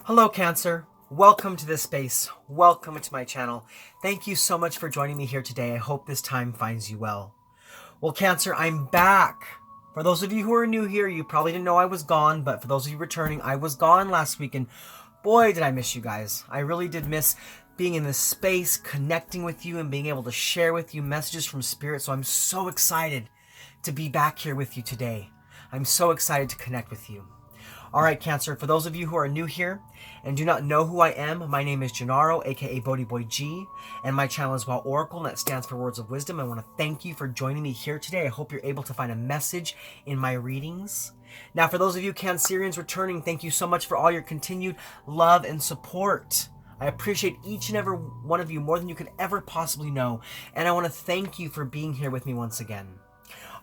Hello, Cancer. Welcome to this space. Welcome to my channel. Thank you so much for joining me here today. I hope this time finds you well. Well, Cancer, I'm back. For those of you who are new here, you probably didn't know I was gone, but for those of you returning, I was gone last week, and boy, did I miss you guys. I really did miss being in this space, connecting with you, and being able to share with you messages from Spirit, so I'm so excited to be back here with you today. I'm so excited to connect with you. All right, Cancer, for those of you who are new here and do not know who I am, my name is Gennaro, aka BhodiBoy G, and my channel is Wild Oracle, and that stands for Words of Wisdom. I want to thank you for joining me here today. I hope you're able to find a message in my readings. Now, for those of you Cancerians returning, thank you so much for all your continued love and support. I appreciate each and every one of you more than you could ever possibly know, and I want to thank you for being here with me once again.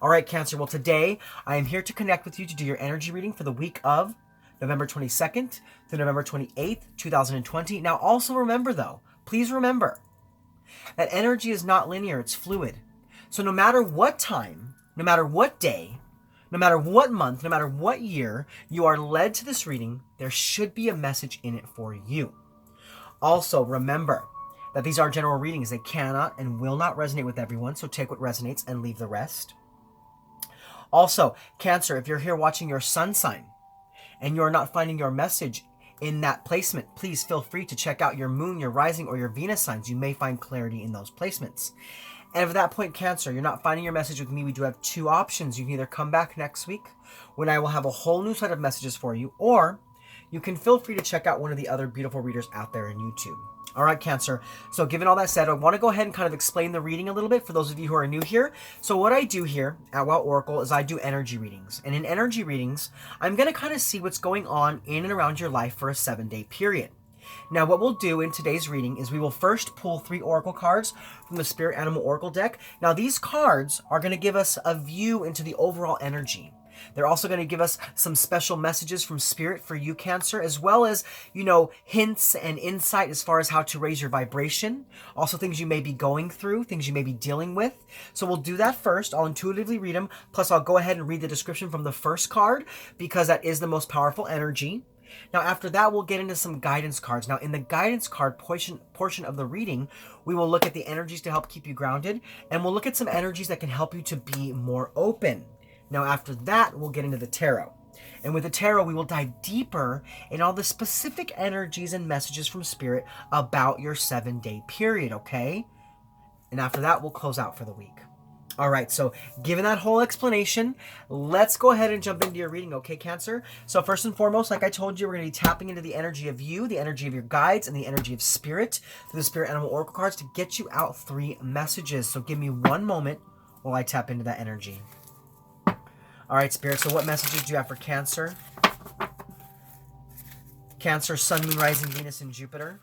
All right, Cancer. Well, today I am here to connect with you to do your energy reading for the week of November 22nd to November 28th, 2020. Now, also remember, though, please remember that energy is not linear. It's fluid. So no matter what time, no matter what day, no matter what month, no matter what year you are led to this reading, there should be a message in it for you. Also, remember that these are general readings. They cannot and will not resonate with everyone, so take what resonates and leave the rest. Also, Cancer, if you're here watching your sun sign and you're not finding your message in that placement, please feel free to check out your moon, your rising, or your Venus signs. You may find clarity in those placements. And at that point, Cancer, you're not finding your message with me, we do have two options. You can either come back next week when I will have a whole new set of messages for you, or you can feel free to check out one of the other beautiful readers out there in YouTube. All right, Cancer. So given all that said, I want to go ahead and kind of explain the reading a little bit for those of you who are new here. So what I do here at Wild Oracle is I do energy readings. And in energy readings, I'm going to kind of see what's going on in and around your life for a 7-day period. Now, what we'll do in today's reading is we will first pull 3 oracle cards from the Spirit Animal Oracle deck. Now, these cards are going to give us a view into the overall energy. They're also going to give us some special messages from Spirit for you, Cancer, as well as, hints and insight as far as how to raise your vibration. Also things you may be going through, things you may be dealing with. So we'll do that first. I'll intuitively read them. Plus, I'll go ahead and read the description from the first card because that is the most powerful energy. Now, after that, we'll get into some guidance cards. Now, in the guidance card portion of the reading, we will look at the energies to help keep you grounded, and we'll look at some energies that can help you to be more open. Now, after that, we'll get into the tarot. And with the tarot, we will dive deeper in all the specific energies and messages from Spirit about your 7-day period, okay? And after that, we'll close out for the week. All right, so given that whole explanation, let's go ahead and jump into your reading, okay, Cancer? So first and foremost, like I told you, we're going to be tapping into the energy of you, the energy of your guides, and the energy of Spirit through the Spirit Animal Oracle cards to get you out 3 messages. So give me one moment while I tap into that energy. All right, Spirit, so what messages do you have for Cancer? Cancer, Sun, Moon, Rising, Venus, and Jupiter.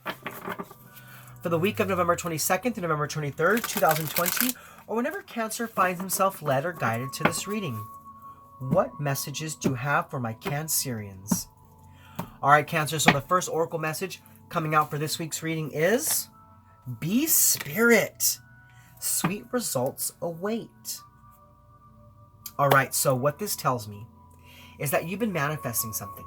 For the week of November 22nd to November 23rd, 2020, or whenever Cancer finds himself led or guided to this reading. What messages do you have for my Cancerians? All right, Cancer, so the first oracle message coming out for this week's reading is, be Spirit. Sweet results await. All right, so what this tells me is that you've been manifesting something.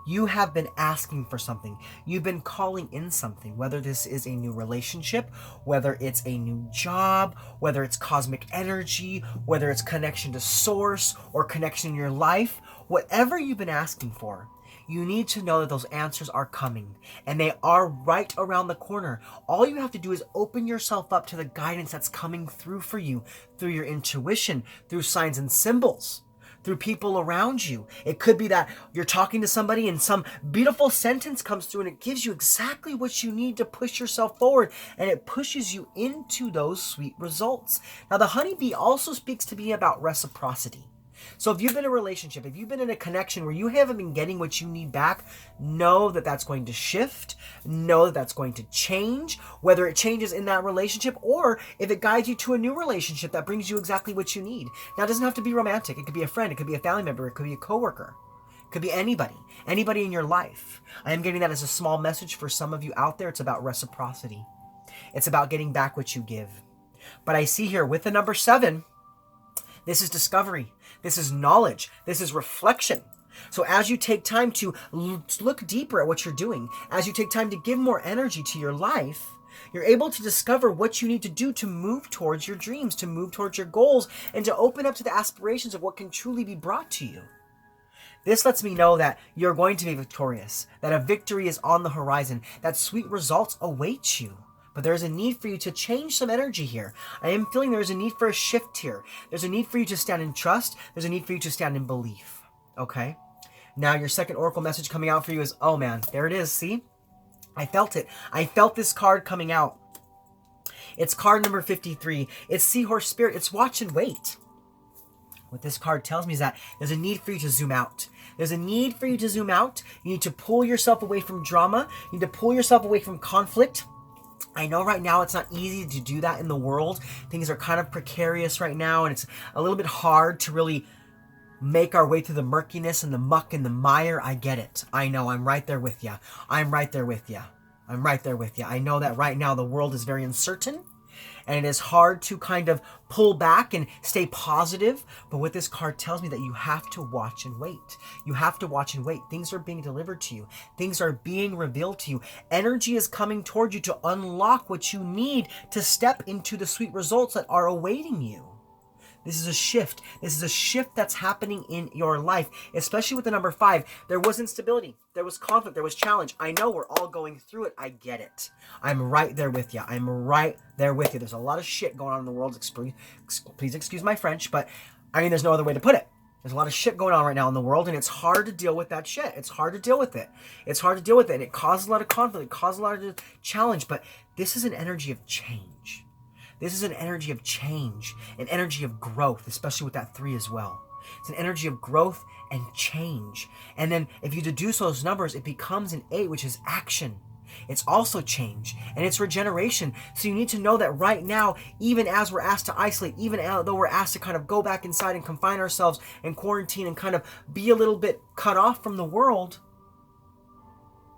You have been asking for something. You've been calling in something, whether this is a new relationship, whether it's a new job, whether it's cosmic energy, whether it's connection to source or connection in your life, whatever you've been asking for, you need to know that those answers are coming and they are right around the corner. All you have to do is open yourself up to the guidance that's coming through for you, through your intuition, through signs and symbols, through people around you. It could be that you're talking to somebody and some beautiful sentence comes through and it gives you exactly what you need to push yourself forward, and it pushes you into those sweet results. Now, the honeybee also speaks to me about reciprocity. So if you've been in a relationship, if you've been in a connection where you haven't been getting what you need back, know that that's going to shift. Know that that's going to change, whether it changes in that relationship or if it guides you to a new relationship that brings you exactly what you need. Now, it doesn't have to be romantic. It could be a friend. It could be a family member. It could be a coworker. It could be anybody in your life. I am getting that as a small message for some of you out there. It's about reciprocity. It's about getting back what you give. But I see here with the number 7, this is discovery. This is knowledge. This is reflection. So as you take time to look deeper at what you're doing, as you take time to give more energy to your life, you're able to discover what you need to do to move towards your dreams, to move towards your goals, and to open up to the aspirations of what can truly be brought to you. This lets me know that you're going to be victorious, that a victory is on the horizon, that sweet results await you. But there's a need for you to change some energy here. I am feeling there's a need for a shift here. There's a need for you to stand in trust. There's a need for you to stand in belief. Okay? Now your second oracle message coming out for you is, oh man, there it is, see? I felt it. I felt this card coming out. It's card number 53. It's Seahorse Spirit. It's Watch and Wait. What this card tells me is that there's a need for you to zoom out. There's a need for you to zoom out. You need to pull yourself away from drama. You need to pull yourself away from conflict. I know right now it's not easy to do that in the world. Things are kind of precarious right now, and it's a little bit hard to really make our way through the murkiness and the muck and the mire. I get it. I know. I'm right there with you. I'm right there with you. I'm right there with you. I know that right now the world is very uncertain, and it is hard to kind of pull back and stay positive. But what this card tells me that you have to watch and wait. You have to watch and wait. Things are being delivered to you. Things are being revealed to you. Energy is coming toward you to unlock what you need to step into the sweet results that are awaiting you. This is a shift. This is a shift that's happening in your life, especially with the number 5. There was instability. There was conflict. There was challenge. I know we're all going through it. I get it. I'm right there with you. I'm right there with you. There's a lot of shit going on in the world. Please excuse my French, but I mean, there's no other way to put it. There's a lot of shit going on right now in the world, and it's hard to deal with that shit. It's hard to deal with it. It's hard to deal with it, and it causes a lot of conflict. It causes a lot of challenge, but this is an energy of change. This is an energy of change, an energy of growth, especially with that 3 as well. It's an energy of growth and change. And then if you deduce those numbers, it becomes an 8, which is action. It's also change, and it's regeneration. So you need to know that right now, even as we're asked to isolate, even though we're asked to kind of go back inside and confine ourselves and quarantine and kind of be a little bit cut off from the world,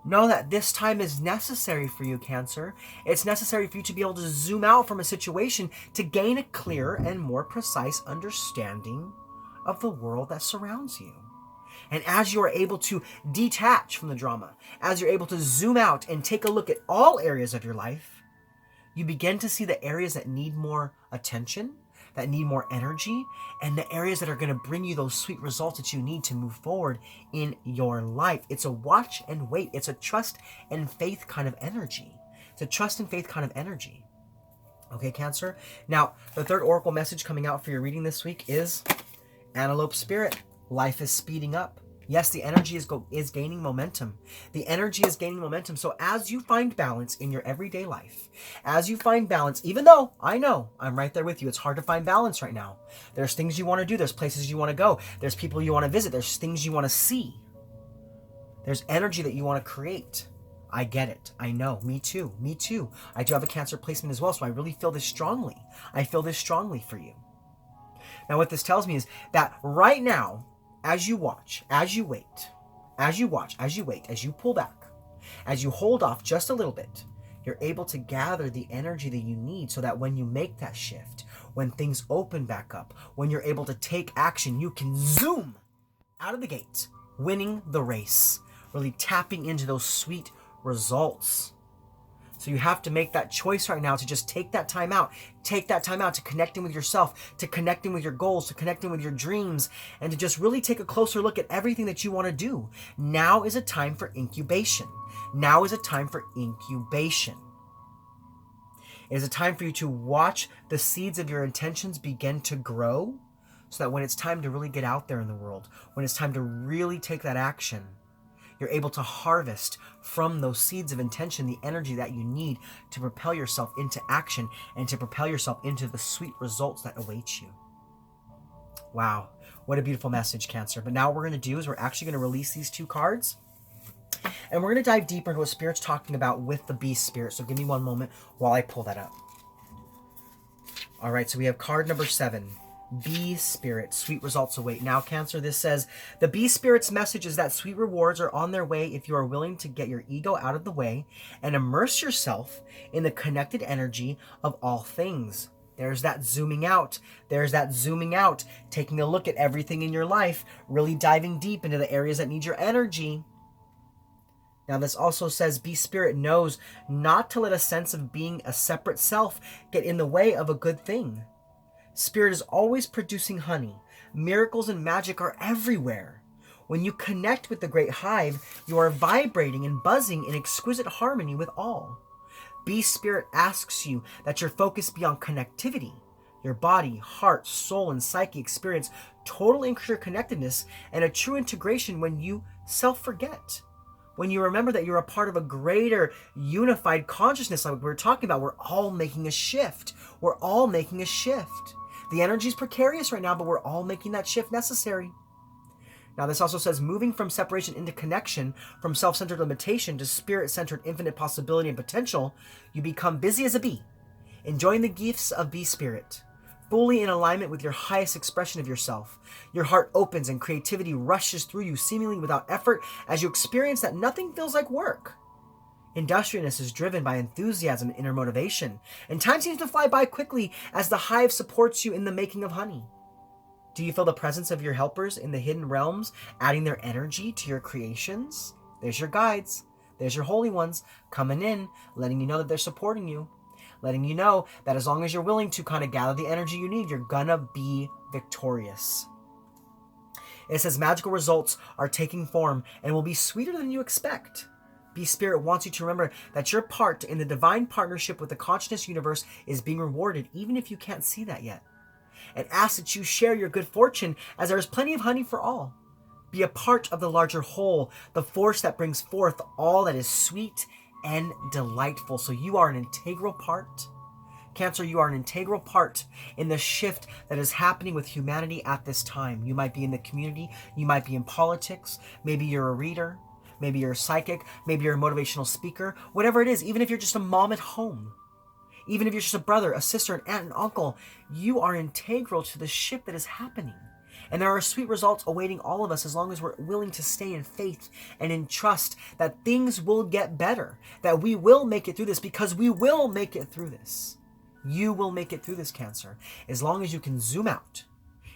know that this time is necessary for you, Cancer. It's necessary for you to be able to zoom out from a situation to gain a clearer and more precise understanding of the world that surrounds you. And as you are able to detach from the drama, as you're able to zoom out and take a look at all areas of your life, you begin to see the areas that need more attention, that need more energy, and the areas that are going to bring you those sweet results that you need to move forward in your life. It's a watch and wait. It's a trust and faith kind of energy. It's a trust and faith kind of energy. Okay, Cancer? Now, the third oracle message coming out for your reading this week is Antelope Spirit. Life is speeding up. Yes, the energy is gaining momentum. The energy is gaining momentum. So as you find balance in your everyday life, as you find balance, even though I know I'm right there with you, it's hard to find balance right now. There's things you want to do. There's places you want to go. There's people you want to visit. There's things you want to see. There's energy that you want to create. I get it. I know. Me too. Me too. I do have a Cancer placement as well, so I really feel this strongly. I feel this strongly for you. Now, what this tells me is that right now, as you watch, as you wait, as you watch, as you wait, as you pull back, as you hold off just a little bit, you're able to gather the energy that you need so that when you make that shift, when things open back up, when you're able to take action, you can zoom out of the gate, winning the race, really tapping into those sweet results. So you have to make that choice right now to just take that time out. Take that time out to connecting with yourself, to connecting with your goals, to connecting with your dreams, and to just really take a closer look at everything that you want to do. Now is a time for incubation. Now is a time for incubation. It is a time for you to watch the seeds of your intentions begin to grow so that when it's time to really get out there in the world, when it's time to really take that action, you're able to harvest from those seeds of intention the energy that you need to propel yourself into action and to propel yourself into the sweet results that await you. Wow, what a beautiful message, Cancer. But now what we're going to do is we're actually going to release these 2 cards, and we're going to dive deeper into what Spirit's talking about with the Beast Spirit. So give me one moment while I pull that up. All right, so we have card number 7. Bee Spirit, sweet results await. Now, Cancer, this says, the Bee Spirit's message is that sweet rewards are on their way if you are willing to get your ego out of the way and immerse yourself in the connected energy of all things. There's that zooming out. There's that zooming out, taking a look at everything in your life, really diving deep into the areas that need your energy. Now, this also says, B Spirit knows not to let a sense of being a separate self get in the way of a good thing. Spirit is always producing honey. Miracles and magic are everywhere. When you connect with the great hive, you are vibrating and buzzing in exquisite harmony with all. B Spirit asks you that your focus be on connectivity. Your body, heart, soul, and psyche experience total interconnectedness and a true integration when you self-forget. When you remember that you're a part of a greater unified consciousness, like we were talking about, we're all making a shift. We're all making a shift. The energy is precarious right now, but we're all making that shift necessary. Now, this also says moving from separation into connection, from self-centered limitation to spirit-centered infinite possibility and potential, you become busy as a bee, enjoying the gifts of bee spirit, fully in alignment with your highest expression of yourself. Your heart opens and creativity rushes through you seemingly without effort as you experience that nothing feels like work. Industriousness is driven by enthusiasm and inner motivation, and time seems to fly by quickly as the hive supports you in the making of honey. Do you feel the presence of your helpers in the hidden realms, adding their energy to your creations? There's your guides. There's your holy ones coming in, letting you know that they're supporting you, letting you know that as long as you're willing to kind of gather the energy you need, you're gonna be victorious. It says magical results are taking form and will be sweeter than you expect. B Spirit wants you to remember that your part in the divine partnership with the consciousness universe is being rewarded, even if you can't see that yet. And ask that you share your good fortune, as there is plenty of honey for all. Be a part of the larger whole, the force that brings forth all that is sweet and delightful. So you are an integral part. Cancer, you are an integral part in the shift that is happening with humanity at this time. You might be in the community, you might be in politics, maybe you're a reader, maybe you're a psychic, maybe you're a motivational speaker, whatever it is, even if you're just a mom at home. Even if you're just a brother, a sister, an aunt, and uncle, you are integral to the shift that is happening. And there are sweet results awaiting all of us as long as we're willing to stay in faith and in trust that things will get better, that we will make it through this, because we will make it through this. You will make it through this, Cancer, as long as you can zoom out.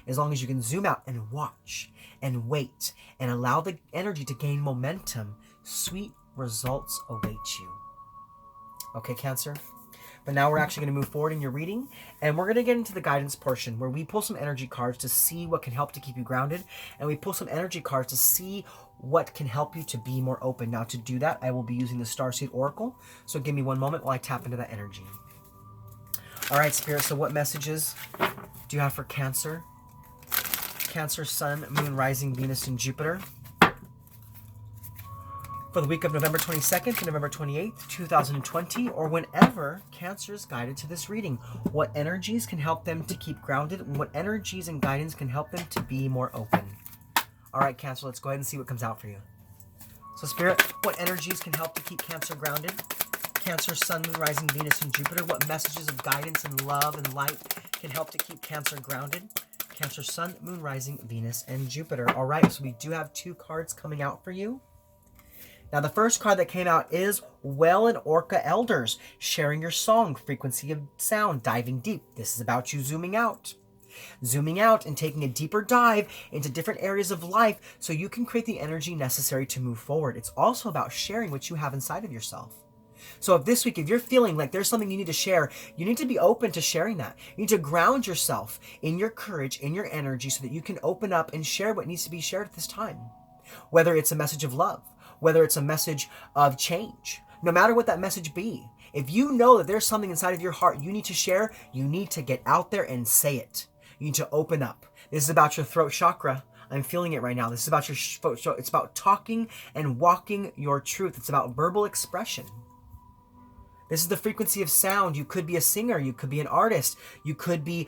As long as you can zoom out and watch and wait and allow the energy to gain momentum, sweet results await you. Okay, Cancer? But now we're actually going to move forward in your reading, and we're going to get into the guidance portion where we pull some energy cards to see what can help to keep you grounded, and we pull some energy cards to see what can help you to be more open. Now, to do that, I will be using the Starseed Oracle, so give me one moment while I tap into that energy. All right, Spirit, so what messages do you have for Cancer? Cancer, Sun, Moon, Rising, Venus, and Jupiter. For the week of November 22nd to November 28th, 2020, or whenever Cancer is guided to this reading. What energies can help them to keep grounded, and what energies and guidance can help them to be more open? All right, Cancer, let's go ahead and see what comes out for you. So, Spirit, what energies can help to keep Cancer grounded? Cancer, Sun, Moon, Rising, Venus, and Jupiter. What messages of guidance and love and light can help to keep Cancer grounded? Cancer, Sun, Moon, Rising, Venus, and Jupiter. All right, so we do have two cards coming out for you. Now, the first card that came out is Whale and Orca Elders, sharing your song, frequency of sound, diving deep. This is about you zooming out. Zooming out and taking a deeper dive into different areas of life so you can create the energy necessary to move forward. It's also about sharing what you have inside of yourself. So if this week, if you're feeling like there's something you need to share, you need to be open to sharing that. You need to ground yourself in your courage, in your energy, so that you can open up and share what needs to be shared at this time. Whether it's a message of love, whether it's a message of change, no matter what that message be. If you know that there's something inside of your heart you need to share, you need to get out there and say it. You need to open up. This is about your throat chakra. I'm feeling it right now. This is about your throat chakra. It's about talking and walking your truth. It's about verbal expression. This is the frequency of sound. You could be a singer. You could be an artist. You could be,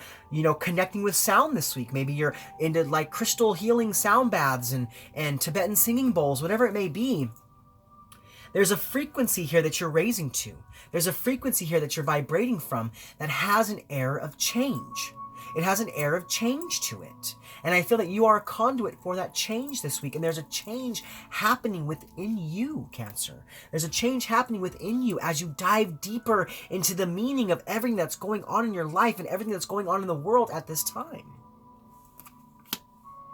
connecting with sound this week. Maybe you're into like crystal healing sound baths and Tibetan singing bowls, whatever it may be. There's a frequency here that you're raising to. There's a frequency here that you're vibrating from that has an air of change. It has an air of change to it. And I feel that you are a conduit for that change this week. And there's a change happening within you, Cancer. There's a change happening within you as you dive deeper into the meaning of everything that's going on in your life and everything that's going on in the world at this time.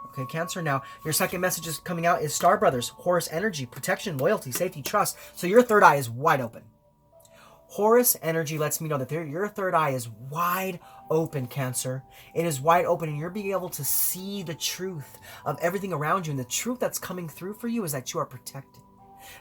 Okay, Cancer, now your second message is coming out is Star Brothers, Horus energy, protection, loyalty, safety, trust. So your third eye is wide open. Horus energy lets me know that your third eye is wide open, Cancer. It is wide open, and you're being able to see the truth of everything around you. And the truth that's coming through for you is that you are protected,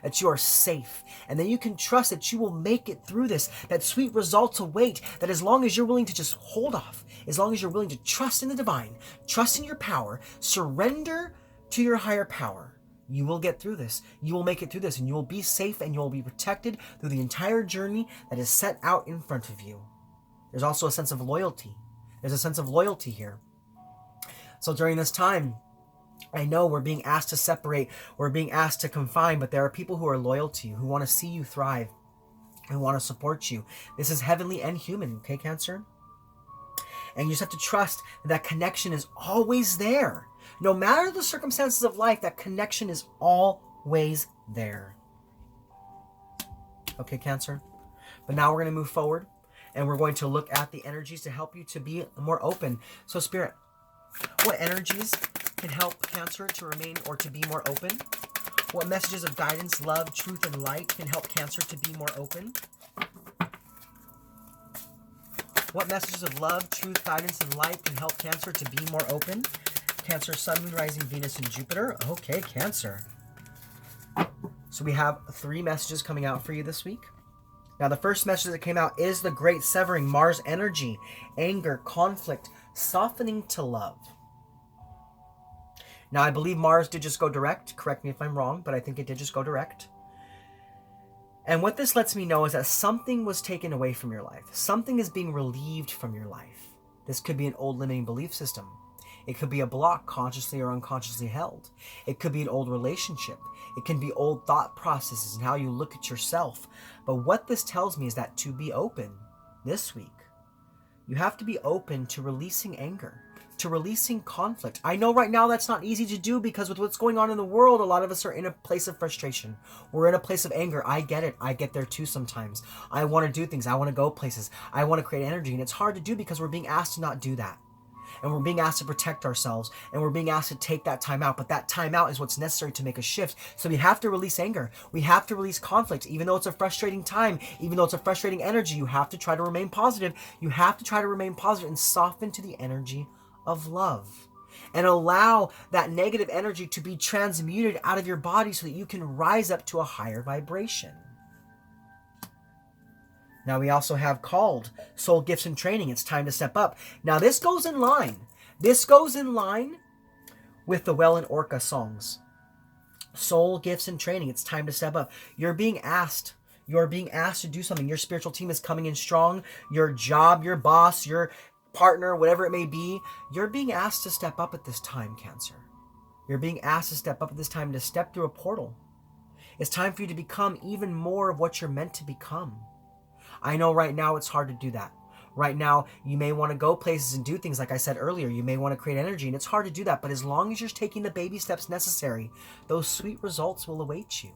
that you are safe, and that you can trust that you will make it through this, that sweet results await, that as long as you're willing to just hold off, as long as you're willing to trust in the divine, trust in your power, surrender to your higher power, you will get through this. You will make it through this, and you will be safe, and you will be protected through the entire journey that is set out in front of you. There's also a sense of loyalty. There's a sense of loyalty here. So during this time, I know we're being asked to separate, we're being asked to confine, but there are people who are loyal to you, who want to see you thrive, who want to support you. This is heavenly and human, okay, Cancer? And you just have to trust that connection is always there. No matter the circumstances of life, that connection is always there. Okay, Cancer? But now we're going to move forward, and we're going to look at the energies to help you to be more open. So, Spirit, what energies can help Cancer to remain or to be more open? What messages of guidance, love, truth, and light can help Cancer to be more open? What messages of love, truth, guidance, and light can help Cancer to be more open? Cancer, Sun, Moon, Rising, Venus, and Jupiter. Okay, Cancer. So we have 3 messages coming out for you this week. Now, the first message that came out is the Great Severing, Mars energy, anger, conflict, softening to love. Now, I believe Mars did just go direct. Correct me if I'm wrong, but I think it did just go direct. And what this lets me know is that something was taken away from your life. Something is being relieved from your life. This could be an old limiting belief system. It could be a block consciously or unconsciously held. It could be an old relationship. It can be old thought processes and how you look at yourself. But what this tells me is that to be open this week, you have to be open to releasing anger, to releasing conflict. I know right now that's not easy to do because with what's going on in the world, a lot of us are in a place of frustration. We're in a place of anger. I get it. I get there too sometimes. I want to do things. I want to go places. I want to create energy. And it's hard to do because we're being asked to not do that. And we're being asked to protect ourselves, and we're being asked to take that time out. But that time out is what's necessary to make a shift. So we have to release anger. We have to release conflict. Even though it's a frustrating time, even though it's a frustrating energy, you have to try to remain positive. You have to try to remain positive and soften to the energy of love. And allow that negative energy to be transmuted out of your body so that you can rise up to a higher vibration. Now we also have called Soul Gifts and Training. It's time to step up. Now this goes in line. This goes in line with the Well and Orca songs. Soul Gifts and Training. It's time to step up. You're being asked. You're being asked to do something. Your spiritual team is coming in strong. Your job, your boss, your partner, whatever it may be. You're being asked to step up at this time, Cancer. You're being asked to step up at this time, to step through a portal. It's time for you to become even more of what you're meant to become. I know right now it's hard to do that. Right now, you may want to go places and do things like I said earlier. You may want to create energy, and it's hard to do that. But as long as you're taking the baby steps necessary, those sweet results will await you.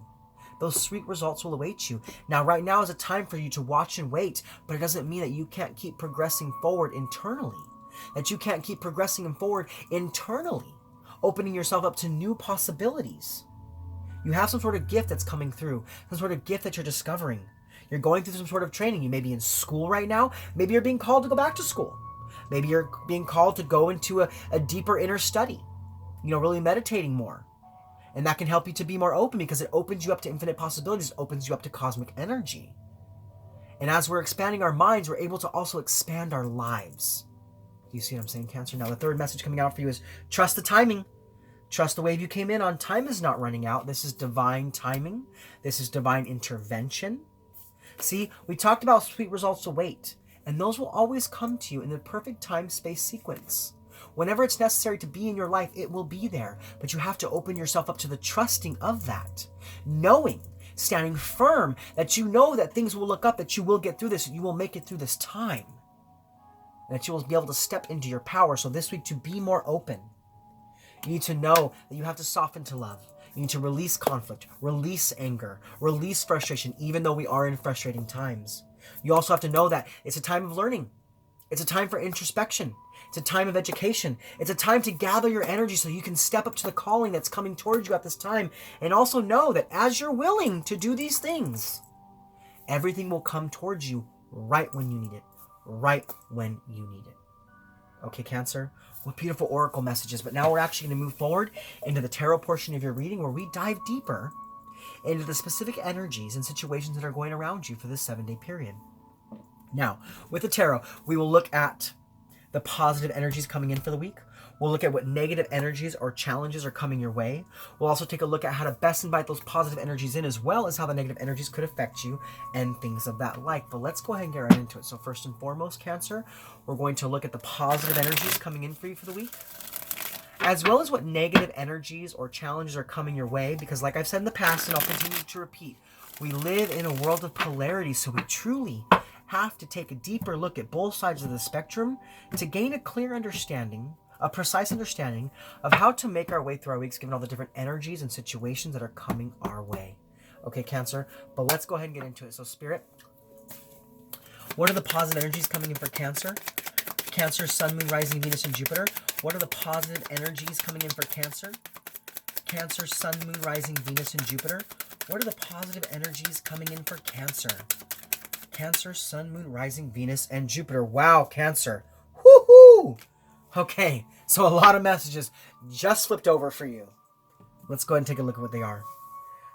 Those sweet results will await you. Now, right now is a time for you to watch and wait, but it doesn't mean that you can't keep progressing forward internally. That you can't keep progressing forward internally, opening yourself up to new possibilities. You have some sort of gift that's coming through, some sort of gift that you're discovering. You're going through some sort of training. You may be in school right now. Maybe you're being called to go back to school. Maybe you're being called to go into a deeper inner study, really meditating more. And that can help you to be more open because it opens you up to infinite possibilities. It opens you up to cosmic energy. And as we're expanding our minds, we're able to also expand our lives. Do you see what I'm saying, Cancer? Now, the third message coming out for you is trust the timing. Trust the wave you came in on. Time is not running out. This is divine timing. This is divine intervention. See, we talked about sweet results await, and those will always come to you in the perfect time-space sequence. Whenever it's necessary to be in your life, it will be there, but you have to open yourself up to the trusting of that, knowing, standing firm that you know that things will look up, that you will get through this, you will make it through this time. and that you will be able to step into your power. So this week, to be more open, you need to know that you have to soften to love. You need to release conflict, release anger, release frustration, even though we are in frustrating times. You also have to know that it's a time of learning. It's a time for introspection. It's a time of education. It's a time to gather your energy so you can step up to the calling that's coming towards you at this time. And also know that as you're willing to do these things, everything will come towards you right when you need it. Right when you need it. Okay, Cancer? What beautiful oracle messages. But now we're actually going to move forward into the tarot portion of your reading, where we dive deeper into the specific energies and situations that are going around you for this 7-day period. Now, with the tarot, we will look at the positive energies coming in for the week. We'll look at what negative energies or challenges are coming your way. We'll also take a look at how to best invite those positive energies in, as well as how the negative energies could affect you and things of that like. But let's go ahead and get right into it. So first and foremost, Cancer, we're going to look at the positive energies coming in for you for the week, as well as what negative energies or challenges are coming your way. Because like I've said in the past, and I'll continue to repeat, we live in a world of polarity, so we truly have to take a deeper look at both sides of the spectrum to gain a clear understanding, a precise understanding of how to make our way through our weeks, given all the different energies and situations that are coming our way. Okay, Cancer, but let's go ahead and get into it. So Spirit, what are the positive energies coming in for Cancer? Cancer, Sun, Moon, Rising, Venus, and Jupiter. What are the positive energies coming in for Cancer? Cancer, Sun, Moon, Rising, Venus, and Jupiter. What are the positive energies coming in for Cancer? Cancer, Sun, Moon, Rising, Venus, and Jupiter. Wow, Cancer. Woohoo! Okay, so a lot of messages just flipped over for you. Let's go ahead and take a look at what they are.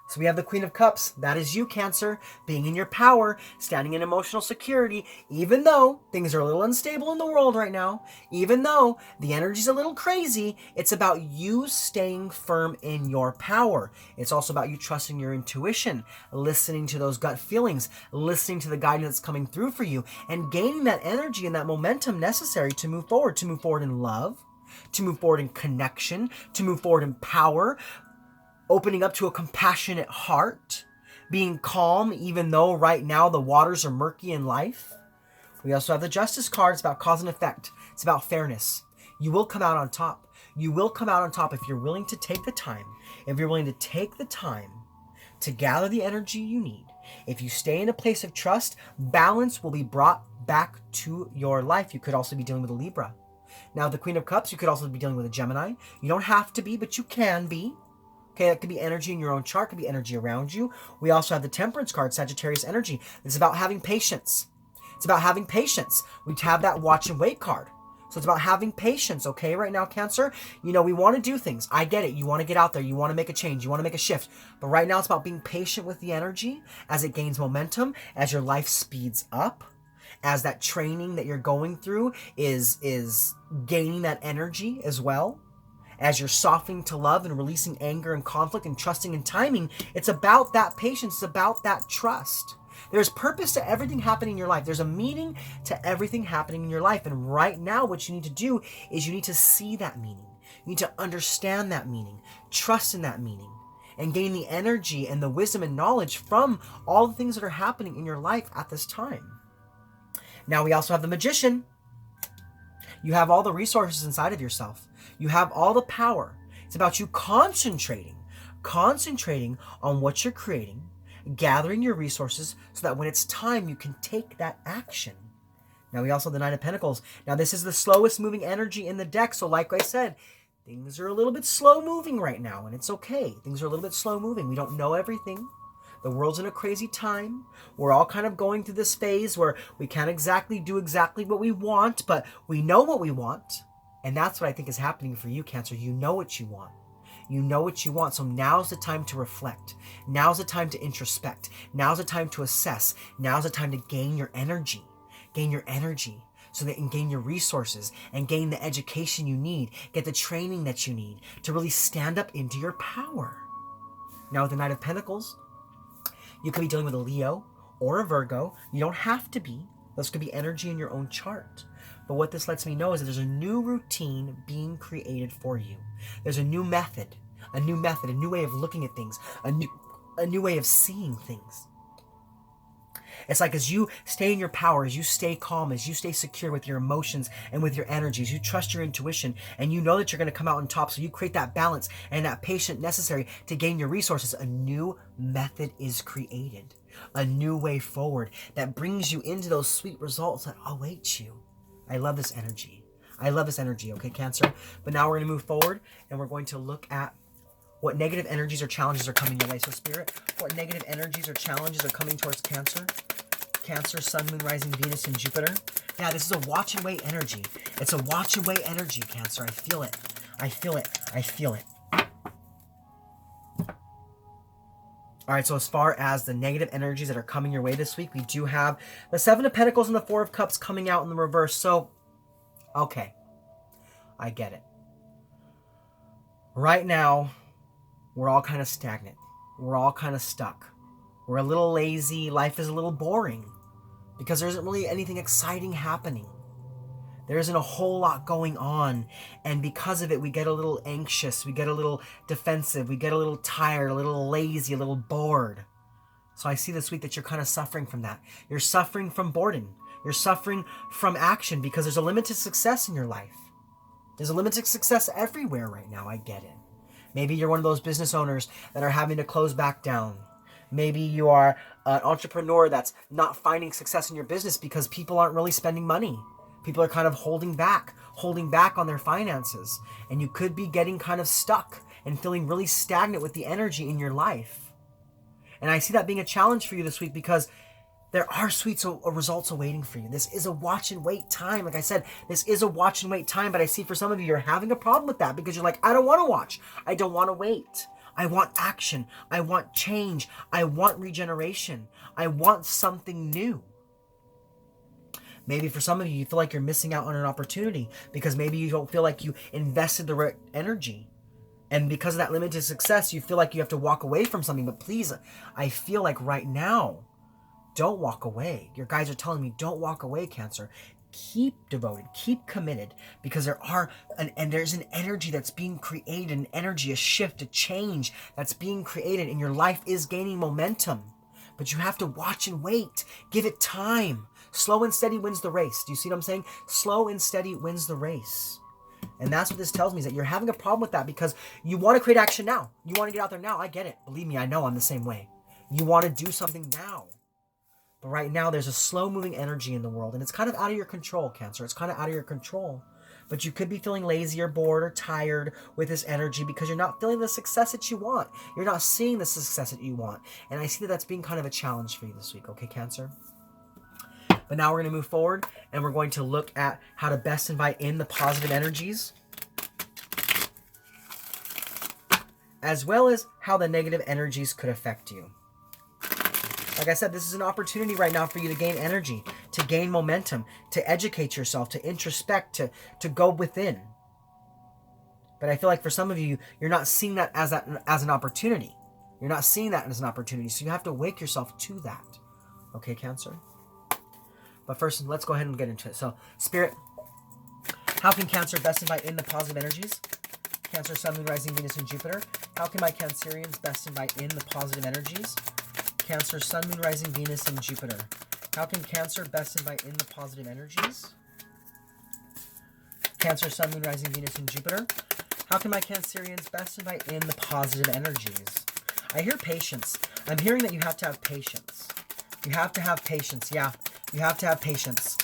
So we have the Queen of Cups. That is you, Cancer, being in your power, standing in emotional security, even though things are a little unstable in the world right now, even though the energy's a little crazy. It's about you staying firm in your power. It's also about you trusting your intuition, listening to those gut feelings, listening to the guidance that's coming through for you, and gaining that energy and that momentum necessary to move forward in love, to move forward in connection, to move forward in power, opening up to a compassionate heart, being calm even though right now the waters are murky in life. We also have the Justice card. It's about cause and effect. It's about fairness. You will come out on top. You will come out on top if you're willing to take the time. If you're willing to take the time to gather the energy you need. If you stay in a place of trust, balance will be brought back to your life. You could also be dealing with a Libra. Now, the Queen of Cups, you could also be dealing with a Gemini. You don't have to be, but you can be. Okay, that could be energy in your own chart, could be energy around you. We also have the Temperance card, Sagittarius energy. It's about having patience. It's about having patience. We have that Watch and Wait card. So it's about having patience, okay, right now, Cancer? You know, we want to do things. I get it. You want to get out there. You want to make a change. You want to make a shift. But right now, it's about being patient with the energy as it gains momentum, as your life speeds up, as that training that you're going through is gaining that energy as well. As you're softening to love and releasing anger and conflict and trusting in timing, it's about that patience. It's about that trust. There's purpose to everything happening in your life. There's a meaning to everything happening in your life. And right now, what you need to do is you need to see that meaning. You need to understand that meaning, trust in that meaning, and gain the energy and the wisdom and knowledge from all the things that are happening in your life at this time. Now, we also have the Magician. You have all the resources inside of yourself. You have all the power. It's about you concentrating on what you're creating, gathering your resources so that when it's time, you can take that action. Now, we also have the Nine of Pentacles. Now, this is the slowest moving energy in the deck. So like I said, things are a little bit slow moving right now, and it's okay. Things are a little bit slow moving. We don't know everything. The world's in a crazy time. We're all kind of going through this phase where we can't exactly do exactly what we want, but we know what we want. And that's what I think is happening for you, Cancer. You know what you want. You know what you want. So now's the time to reflect. Now's the time to introspect. Now's the time to assess. Now's the time to gain your energy. Gain your energy so that you can gain your resources and gain the education you need. Get the training that you need to really stand up into your power. Now with the Knight of Pentacles, you could be dealing with a Leo or a Virgo. You don't have to be. Those could be energy in your own chart. But what this lets me know is that there's a new routine being created for you. There's a new method, a new way of looking at things, a new way of seeing things. It's like as you stay in your power, as you stay calm, as you stay secure with your emotions and with your energies, you trust your intuition, and you know that you're going to come out on top, so you create that balance and that patience necessary to gain your resources. A new method is created, a new way forward that brings you into those sweet results that await you. I love this energy. I love this energy, okay, Cancer? But now we're going to move forward, and we're going to look at what negative energies or challenges are coming your way. So Spirit, what negative energies or challenges are coming towards Cancer? Cancer, Sun, Moon, Rising, Venus, and Jupiter. Yeah, this is a watch and wait energy. It's a watch and wait energy, Cancer. I feel it. I feel it. I feel it. All right, so as far as the negative energies that are coming your way this week, we do have the Seven of Pentacles and the Four of Cups coming out in the reverse. So, okay, I get it. Right now, we're all kind of stagnant. We're all kind of stuck. We're a little lazy. Life is a little boring because there isn't really anything exciting happening. There isn't a whole lot going on. And because of it, we get a little anxious. We get a little defensive. We get a little tired, a little lazy, a little bored. So I see this week that you're kind of suffering from that. You're suffering from boredom. You're suffering from action because there's a limited success in your life. There's a limited success everywhere right now. I get it. Maybe you're one of those business owners that are having to close back down. Maybe you are an entrepreneur that's not finding success in your business because people aren't really spending money. People are kind of holding back on their finances. And you could be getting kind of stuck and feeling really stagnant with the energy in your life. And I see that being a challenge for you this week because there are sweet results awaiting for you. This is a watch and wait time. Like I said, this is a watch and wait time, but I see for some of you, you're having a problem with that because you're like, I don't want to watch. I don't want to wait. I want action. I want change. I want regeneration. I want something new. Maybe for some of you, you feel like you're missing out on an opportunity because maybe you don't feel like you invested the right energy. And because of that limited success, you feel like you have to walk away from something. But please, I feel like right now, don't walk away. Your guides are telling me, don't walk away, Cancer. Keep devoted, keep committed, because there's an energy that's being created, an energy, a shift, a change that's being created, and your life is gaining momentum. But you have to watch and wait. Give it time. Slow and steady wins the race. Do you see what I'm saying? Slow and steady wins the race. And that's what this tells me, is that you're having a problem with that because you want to create action now. You want to get out there now. I get it. Believe me, I know I'm the same way. You want to do something now. But right now, there's a slow-moving energy in the world, and it's kind of out of your control, Cancer. It's kind of out of your control. But you could be feeling lazy or bored or tired with this energy because you're not feeling the success that you want. You're not seeing the success that you want. And I see that that's being kind of a challenge for you this week, okay, Cancer? But now we're going to move forward, and we're going to look at how to best invite in the positive energies, as well as how the negative energies could affect you. Like I said, this is an opportunity right now for you to gain energy, to gain momentum, to educate yourself, to introspect, to go within. But I feel like for some of you, you're not seeing that as an opportunity. You're not seeing that as an opportunity, so you have to wake yourself to that. Okay, Cancer? But first, let's go ahead and get into it. So, Spirit, how can Cancer best invite in the positive energies? Cancer, Sun, Moon, Rising, Venus, and Jupiter. How can my Cancerians best invite in the positive energies? Cancer, Sun, Moon, Rising, Venus, and Jupiter. How can Cancer best invite in the positive energies? Cancer, Sun, Moon, Rising, Venus, and Jupiter. How can my Cancerians best invite in the positive energies? I hear patience. I'm hearing that you have to have patience. You have to have patience. Yeah, you have to have patience.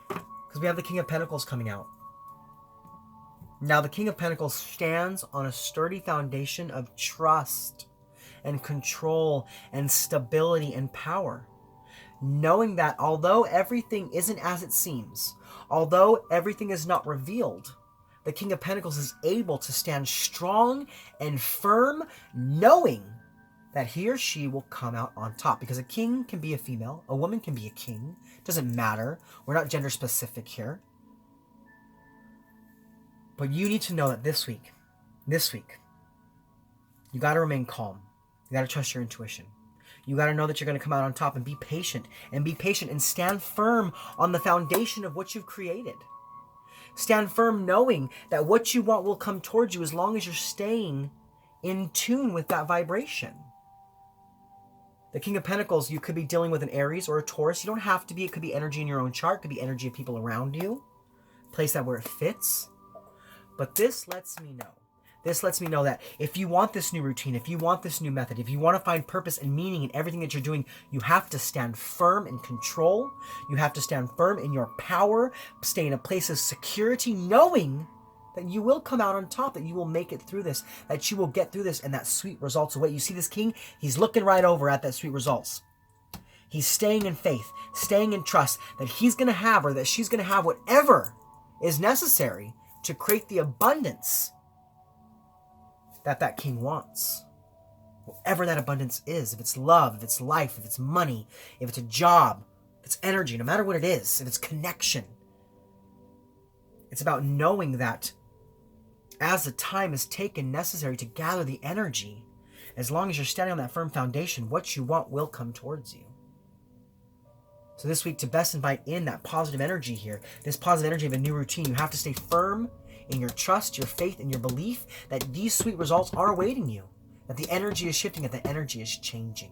Because we have the King of Pentacles coming out. Now, the King of Pentacles stands on a sturdy foundation of trust and control and stability and power. Knowing that although everything isn't as it seems, although everything is not revealed, the King of Pentacles is able to stand strong and firm, knowing that he or she will come out on top. Because a king can be a female, a woman can be a king. It doesn't matter. We're not gender specific here. But you need to know that this week, you got to remain calm. You got to trust your intuition. You got to know that you're going to come out on top, and be patient and stand firm on the foundation of what you've created. Stand firm knowing that what you want will come towards you as long as you're staying in tune with that vibration. The King of Pentacles, you could be dealing with an Aries or a Taurus. You don't have to be. It could be energy in your own chart. It could be energy of people around you. Place that where it fits. But this lets me know. This lets me know that if you want this new routine, if you want this new method, if you want to find purpose and meaning in everything that you're doing, you have to stand firm in control. You have to stand firm in your power. Stay in a place of security, knowing that you will come out on top, that you will make it through this, that you will get through this, and that sweet results await. You see this king? He's looking right over at that sweet results. He's staying in faith, staying in trust that he's going to have, or that she's going to have, whatever is necessary to create the abundance that king wants. Whatever that abundance is, if it's love, if it's life, if it's money, if it's a job, if it's energy, no matter what it is, if it's connection. It's about knowing that as the time is taken necessary to gather the energy, as long as you're standing on that firm foundation, what you want will come towards you. So this week, to best invite in that positive energy here, this positive energy of a new routine, you have to stay firm in your trust, your faith, and your belief that these sweet results are awaiting you, that the energy is shifting, that the energy is changing.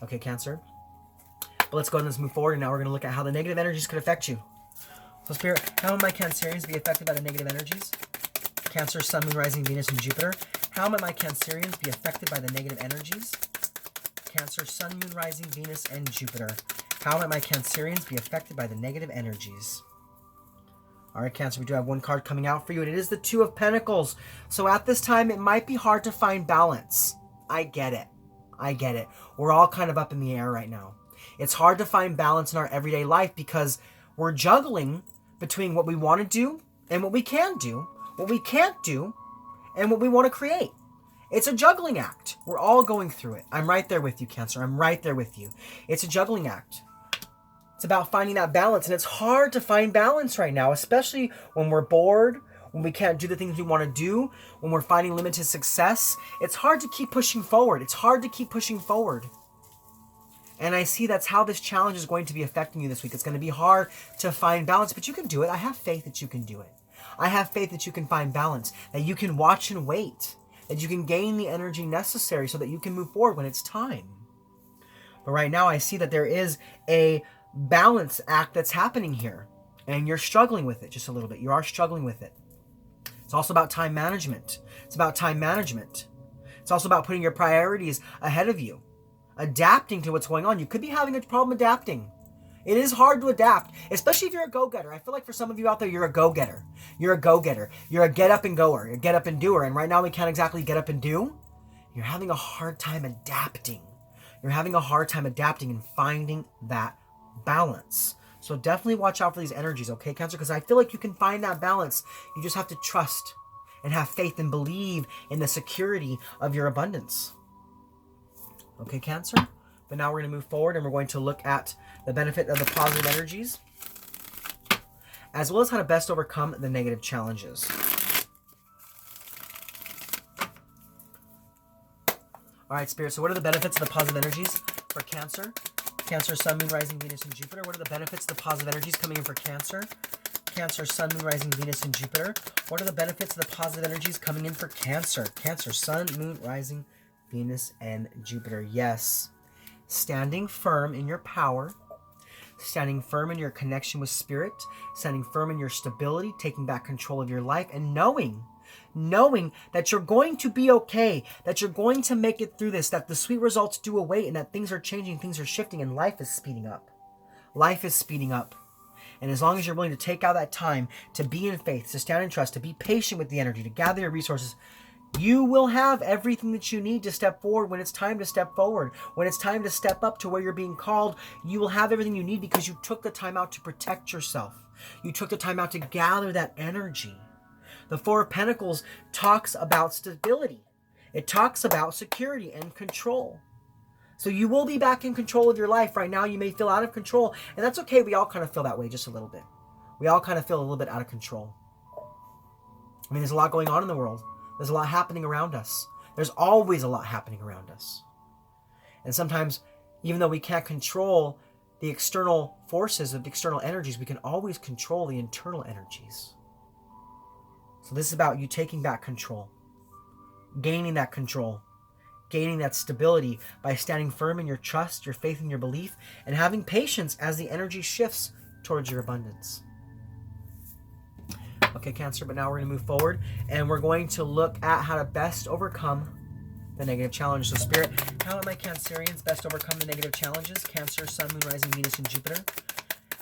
Okay, Cancer. But let's go ahead and let's move forward, and now we're going to look at how the negative energies could affect you. So Spirit, how might my Cancerians be affected by the negative energies? Cancer, Sun, Moon, Rising, Venus, and Jupiter. How might my Cancerians be affected by the negative energies? Cancer, Sun, Moon, Rising, Venus, and Jupiter. How might my Cancerians be affected by the negative energies? All right, Cancer, we do have one card coming out for you, and it is the Two of Pentacles. So at this time, it might be hard to find balance. I get it. I get it. We're all kind of up in the air right now. It's hard to find balance in our everyday life because we're juggling between what we want to do and what we can do, what we can't do, and what we want to create. It's a juggling act. We're all going through it. I'm right there with you, Cancer. I'm right there with you. It's a juggling act. It's about finding that balance, and it's hard to find balance right now, especially when we're bored, when we can't do the things we want to do, when we're finding limited success. It's hard to keep pushing forward. It's hard to keep pushing forward. And I see that's how this challenge is going to be affecting you this week. It's going to be hard to find balance, but you can do it. I have faith that you can do it. I have faith that you can find balance, that you can watch and wait, that you can gain the energy necessary so that you can move forward when it's time. But right now I see that there is a balance act that's happening here, and you're struggling with it just a little bit. You are struggling with it. It's also about time management. It's about time management. It's also about putting your priorities ahead of you, adapting to what's going on. You could be having a problem adapting. It is hard to adapt, especially if you're a go-getter. I feel like for some of you out there, you're a go-getter. You're a go-getter. You're a get-up-and-goer. You're a get-up-and-doer. And right now, we can't exactly get up and do. You're having a hard time adapting. You're having a hard time adapting and finding that balance. So definitely watch out for these energies, okay, Cancer? Because I feel like you can find that balance. You just have to trust and have faith and believe in the security of your abundance. Okay, Cancer? But now we're going to move forward and we're going to look at the benefit of the positive energies, as well as how to best overcome the negative challenges. All right, Spirit, so what are the benefits of the positive energies for Cancer? Cancer, Sun, Moon, Rising, Venus, and Jupiter. What are the benefits of the positive energies coming in for Cancer? Cancer, Sun, Moon, Rising, Venus, and Jupiter. What are the benefits of the positive energies coming in for Cancer? Cancer, Sun, Moon, Rising, Venus, and Jupiter. Yes. Standing firm in your power, standing firm in your connection with Spirit, standing firm in your stability, taking back control of your life, and knowing that you're going to be okay, that you're going to make it through this, that the sweet results do await, and that things are changing, things are shifting, and life is speeding up. Life is speeding up. And as long as you're willing to take out that time to be in faith, to stand in trust, to be patient with the energy, to gather your resources, you will have everything that you need to step forward when it's time to step forward. When it's time to step up to where you're being called, you will have everything you need because you took the time out to protect yourself. You took the time out to gather that energy. The Four of Pentacles talks about stability. It talks about security and control. So you will be back in control of your life. Right now you may feel out of control, and that's okay. We all kind of feel that way just a little bit. We all kind of feel a little bit out of control. I mean, there's a lot going on in the world. There's a lot happening around us. There's always a lot happening around us. And sometimes, even though we can't control the external forces of the external energies, we can always control the internal energies. So this is about you taking back control, gaining that control, gaining that stability by standing firm in your trust, your faith, and your belief, and having patience as the energy shifts towards your abundance. Okay, Cancer, but now we're going to move forward, and we're going to look at how to best overcome the negative challenge. So, Spirit, how might my Cancerians best overcome the negative challenges? Cancer, Sun, Moon, Rising, Venus, and Jupiter.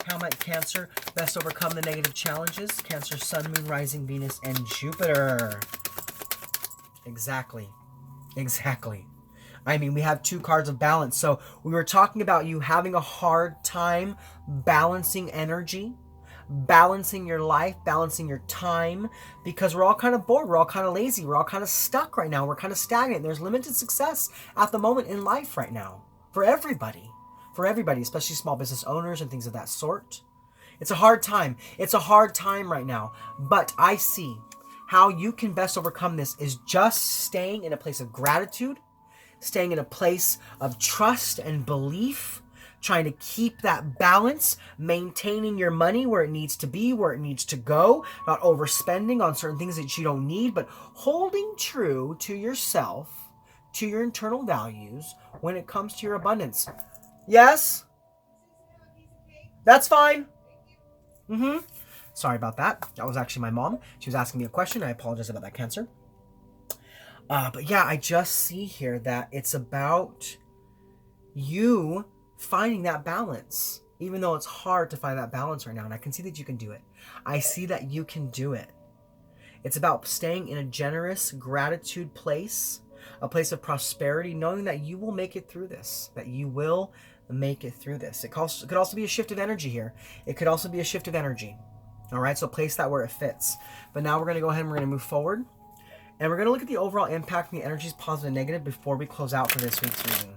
How might Cancer best overcome the negative challenges? Cancer, Sun, Moon, Rising, Venus, and Jupiter. Exactly. I mean, we have 2 cards of balance. So we were talking about you having a hard time balancing energy, balancing your life, balancing your time, because we're all kind of bored. We're all kind of lazy. We're all kind of stuck right now. We're kind of stagnant. There's limited success at the moment in life right now for everybody. For everybody, especially small business owners and things of that sort. It's a hard time. It's a hard time right now. But I see how you can best overcome this is just staying in a place of gratitude, staying in a place of trust and belief, trying to keep that balance, maintaining your money where it needs to be, where it needs to go, not overspending on certain things that you don't need, but holding true to yourself, to your internal values when it comes to your abundance. Yes? That's fine. Sorry about that. That was actually my mom. She was asking me a question. I apologize about that, Cancer. But yeah, I just see here that it's about you finding that balance, even though it's hard to find that balance right now. And I can see that you can do it. I see that you can do it. It's about staying in a generous gratitude place, a place of prosperity, knowing that you will make it through this, that you will make it through this. It could also be a shift of energy here. It could also be a shift of energy. All right, so place that where it fits. But now we're going to go ahead and we're going to move forward. And we're going to look at the overall impact and the energies, positive and negative, before we close out for this week's reading.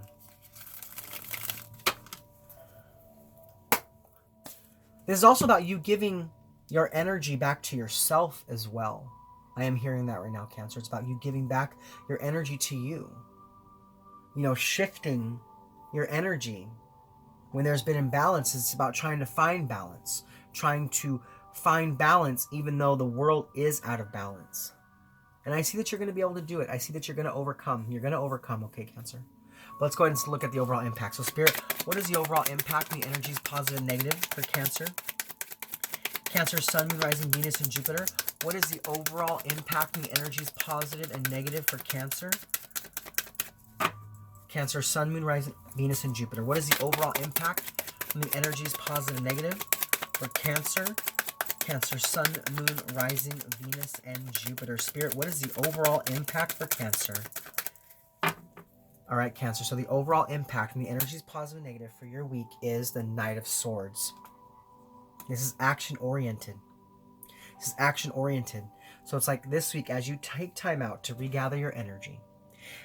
This is also about you giving your energy back to yourself as well. I am hearing that right now, Cancer. It's about you giving back your energy to you. You know, shifting your energy. When there's been imbalance, it's about trying to find balance. Trying to find balance even though the world is out of balance. And I see that you're going to be able to do it. I see that you're going to overcome. You're going to overcome, okay, Cancer? But let's go ahead and look at the overall impact. So, Spirit, what is the overall impact and the energies, positive and negative, for Cancer? Cancer, Sun, Moon, Rising, Venus, and Jupiter. What is the overall impact and the energies, positive and negative, for Cancer? Cancer, Sun, Moon, Rising, Venus, and Jupiter. What is the overall impact and the energies, positive and negative, for Cancer? Cancer, Sun, Moon, Rising, Venus, and Jupiter. Spirit, what is the overall impact for Cancer? All right, Cancer. So the overall impact and the energies, positive and negative, for your week is the Knight of Swords. This is action-oriented. This is action-oriented. So it's like this week, as you take time out to regather your energy,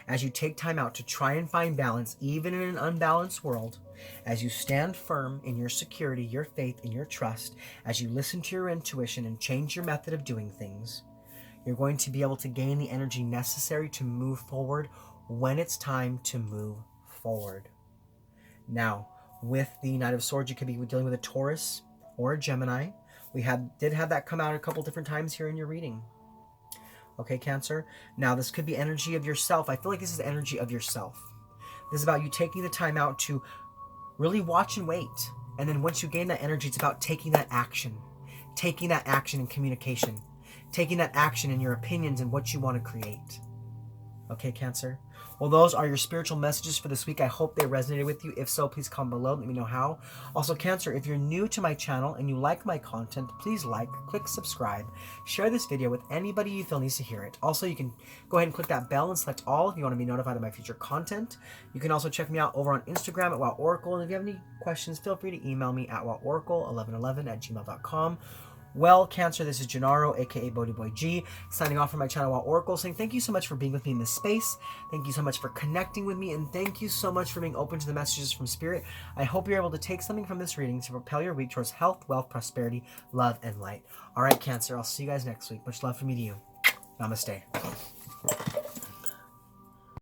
as you take time out to try and find balance, even in an unbalanced world, as you stand firm in your security, your faith, and your trust, as you listen to your intuition and change your method of doing things, you're going to be able to gain the energy necessary to move forward when it's time to move forward. Now, with the Knight of Swords, you could be dealing with a Taurus or a Gemini. We did have that come out a couple different times here in your reading. Okay, Cancer? Now, this could be energy of yourself. I feel like this is energy of yourself. This is about you taking the time out to really watch and wait. And then once you gain that energy, it's about taking that action. Taking that action in communication. Taking that action in your opinions and what you want to create. Okay, Cancer? Well, those are your spiritual messages for this week. I hope they resonated with you. If so, please comment below. Let me know how. Also, Cancer, if you're new to my channel and you like my content, please like, click subscribe, share this video with anybody you feel needs to hear it. Also, you can go ahead and click that bell and select all if you want to be notified of my future content. You can also check me out over on Instagram at WowOracle. And if you have any questions, feel free to email me at WowOracle1111@gmail.com. Well, Cancer, this is Gennaro, aka BhodiBoy G, signing off from my channel WowOracle, saying thank you so much for being with me in this space. Thank you so much for connecting with me, and thank you so much for being open to the messages from Spirit. I hope you're able to take something from this reading to propel your week towards health, wealth, prosperity, love, and light. All right, Cancer, I'll see you guys next week. Much love from me to you. Namaste.